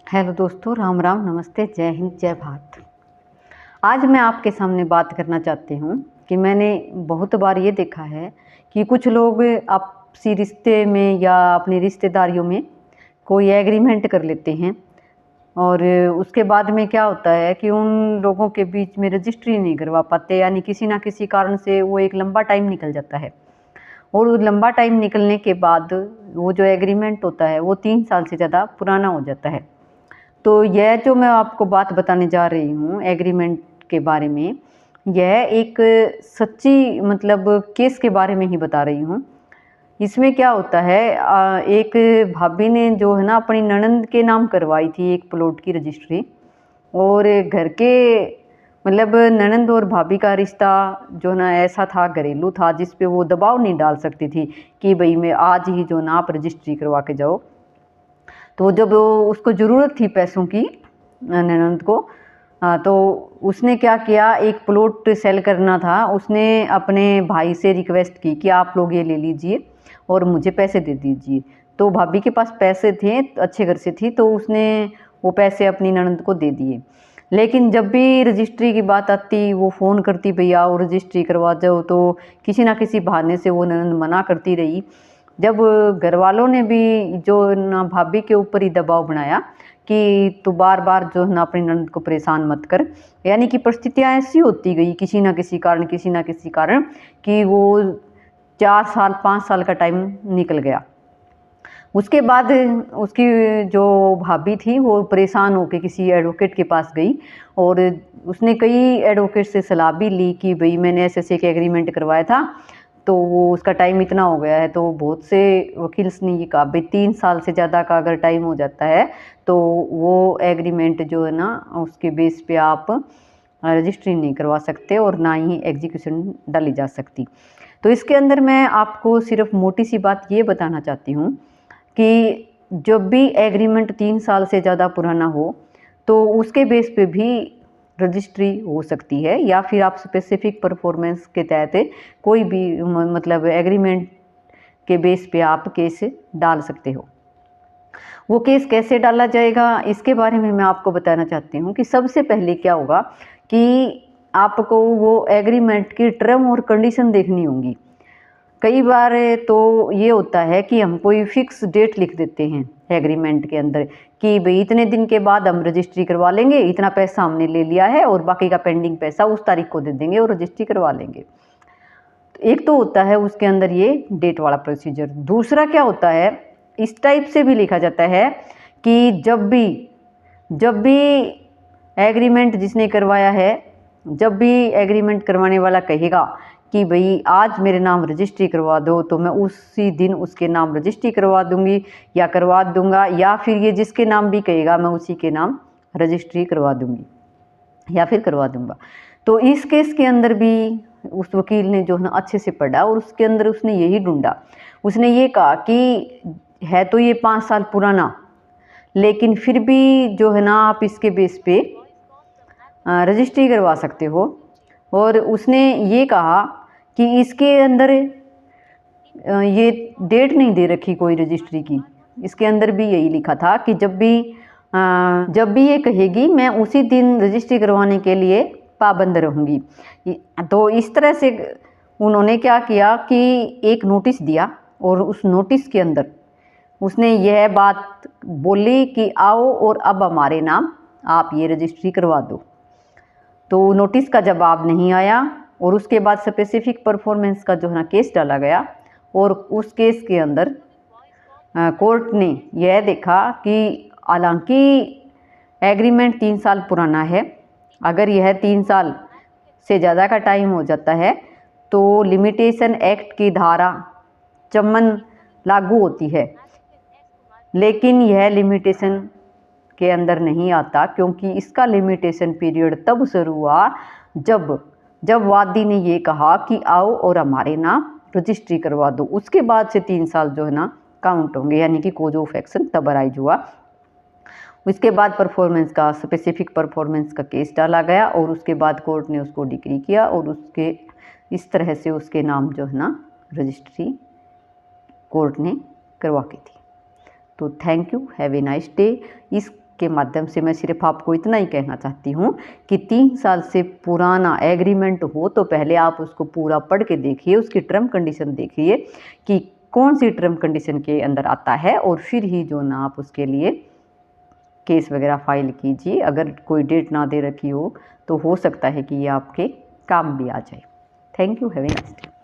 Hello दोस्तों, राम राम, नमस्ते, जय हिंद, जय भारत। आज मैं आपके सामने बात करना चाहती हूँ कि मैंने बहुत बार ये देखा है कि कुछ लोग आपसी रिश्ते में या अपनी रिश्तेदारियों में कोई एग्रीमेंट कर लेते हैं और उसके बाद में क्या होता है कि उन लोगों के बीच में रजिस्ट्री नहीं करवा पाते, यानी किसी ना किसी कारण से वो एक लंबा टाइम निकल जाता है और उस लंबा टाइम निकलने के बाद वो जो एग्रीमेंट होता है वो 3 साल से ज़्यादा पुराना हो जाता है। तो यह जो मैं आपको बात बताने जा रही हूँ एग्रीमेंट के बारे में, यह एक सच्ची मतलब केस के बारे में ही बता रही हूँ। इसमें क्या होता है, एक भाभी ने जो है ना अपनी ननंद के नाम करवाई थी एक प्लॉट की रजिस्ट्री। और घर के मतलब ननंद और भाभी का रिश्ता जो ना ऐसा था, घरेलू था, जिस पे वो दबाव नहीं डाल सकती थी कि भाई मैं आज ही जो ना आप रजिस्ट्री करवा के जाओ। तो जब उसको ज़रूरत थी पैसों की, ननंद को, तो उसने क्या किया, एक प्लॉट सेल करना था। उसने अपने भाई से रिक्वेस्ट की कि आप लोग ये ले लीजिए और मुझे पैसे दे दीजिए। तो भाभी के पास पैसे थे, अच्छे घर से थी, तो उसने वो पैसे अपनी ननंद को दे दिए। लेकिन जब भी रजिस्ट्री की बात आती वो फ़ोन करती, भैया वो रजिस्ट्री करवा जाओ, तो किसी ना किसी बहाने से वो ननंद मना करती रही। जब घर वालों ने भी जो ना भाभी के ऊपर ही दबाव बनाया कि तू बार बार जो है ना अपनी ननद को परेशान मत कर, यानी कि परिस्थितियाँ ऐसी होती गई किसी ना किसी कारण कि वो 4 साल 5 साल का टाइम निकल गया। उसके बाद उसकी जो भाभी थी वो परेशान होकर किसी एडवोकेट के पास गई और उसने कई एडवोकेट से सलाह भी ली कि भाई मैंने ऐसे ऐसे एक एग्रीमेंट करवाया था, तो वो उसका टाइम इतना हो गया है। तो बहुत से वकील्स ने ये कहा भाई 3 साल से ज़्यादा का अगर टाइम हो जाता है तो वो एग्रीमेंट जो है ना उसके बेस पे आप रजिस्ट्री नहीं करवा सकते और ना ही एग्जीक्यूशन डाली जा सकती। तो इसके अंदर मैं आपको सिर्फ मोटी सी बात ये बताना चाहती हूँ कि जब भी एग्रीमेंट 3 साल से ज़्यादा पुराना हो तो उसके बेस पे भी रजिस्ट्री हो सकती है, या फिर आप स्पेसिफिक परफॉर्मेंस के तहत कोई भी मतलब एग्रीमेंट के बेस पे आप केस डाल सकते हो। वो केस कैसे डाला जाएगा इसके बारे में मैं आपको बताना चाहती हूँ कि सबसे पहले क्या होगा कि आपको वो एग्रीमेंट की टर्म और कंडीशन देखनी होगी। कई बार तो ये होता है कि हम कोई फिक्स डेट लिख देते हैं एग्रीमेंट के अंदर कि भाई इतने दिन के बाद हम रजिस्ट्री करवा लेंगे, इतना पैसा हमने ले लिया है और बाकी का पेंडिंग पैसा उस तारीख को दे देंगे और रजिस्ट्री करवा लेंगे। एक तो होता है उसके अंदर ये डेट वाला प्रोसीजर। दूसरा क्या होता है, इस टाइप से भी लिखा जाता है कि जब भी एग्रीमेंट जिसने करवाया है, जब भी एग्रीमेंट करवाने वाला कहेगा कि भाई आज मेरे नाम रजिस्ट्री करवा दो, तो मैं उसी दिन उसके नाम रजिस्ट्री करवा दूंगी या करवा दूंगा, या फिर ये जिसके नाम भी कहेगा मैं उसी के नाम रजिस्ट्री करवा दूंगी या फिर करवा दूंगा। तो इस केस के अंदर भी उस वकील ने जो है ना अच्छे से पढ़ा और उसके अंदर उसने यही ढूंढा। उसने ये कहा कि है तो ये 5 साल पुराना, लेकिन फिर भी जो है ना आप इसके बेस पे रजिस्ट्री करवा सकते हो। और उसने ये कहा कि इसके अंदर ये डेट नहीं दे रखी कोई रजिस्ट्री की। इसके अंदर भी यही लिखा था कि जब भी ये कहेगी मैं उसी दिन रजिस्ट्री करवाने के लिए पाबंद रहूँगी। तो इस तरह से उन्होंने क्या किया कि एक नोटिस दिया और उस नोटिस के अंदर उसने यह बात बोली कि आओ और अब हमारे नाम आप ये रजिस्ट्री करवा दो। तो नोटिस का जवाब नहीं आया और उसके बाद स्पेसिफिक परफॉर्मेंस का जो है ना केस डाला गया। और उस केस के अंदर कोर्ट ने यह देखा कि हालांकि एग्रीमेंट 3 साल पुराना है, अगर यह 3 साल से ज़्यादा का टाइम हो जाता है तो लिमिटेशन एक्ट की धारा 54 लागू होती है, लेकिन यह लिमिटेशन के अंदर नहीं आता, क्योंकि इसका लिमिटेशन पीरियड तब शुरू हुआ जब वादी ने ये कहा कि आओ और हमारे नाम रजिस्ट्री करवा दो। उसके बाद से 3 साल जो है ना काउंट होंगे, यानी कि कोज ऑफ एक्शन तब अराइज हुआ। उसके बाद परफॉर्मेंस का स्पेसिफिक परफॉर्मेंस का केस डाला गया और उसके बाद कोर्ट ने उसको डिक्री किया और उसके इस तरह से उसके नाम जो है ना रजिस्ट्री कोर्ट ने करवा की थी। तो thank you, have a nice day. इस के माध्यम से मैं सिर्फ आपको इतना ही कहना चाहती हूँ कि 3 साल से पुराना एग्रीमेंट हो तो पहले आप उसको पूरा पढ़ के देखिए, उसकी टर्म कंडीशन देखिए कि कौन सी टर्म कंडीशन के अंदर आता है, और फिर ही जो ना आप उसके लिए केस वगैरह फाइल कीजिए। अगर कोई डेट ना दे रखी हो तो हो सकता है कि ये आपके काम भी आ जाए। Thank you, have a nice day.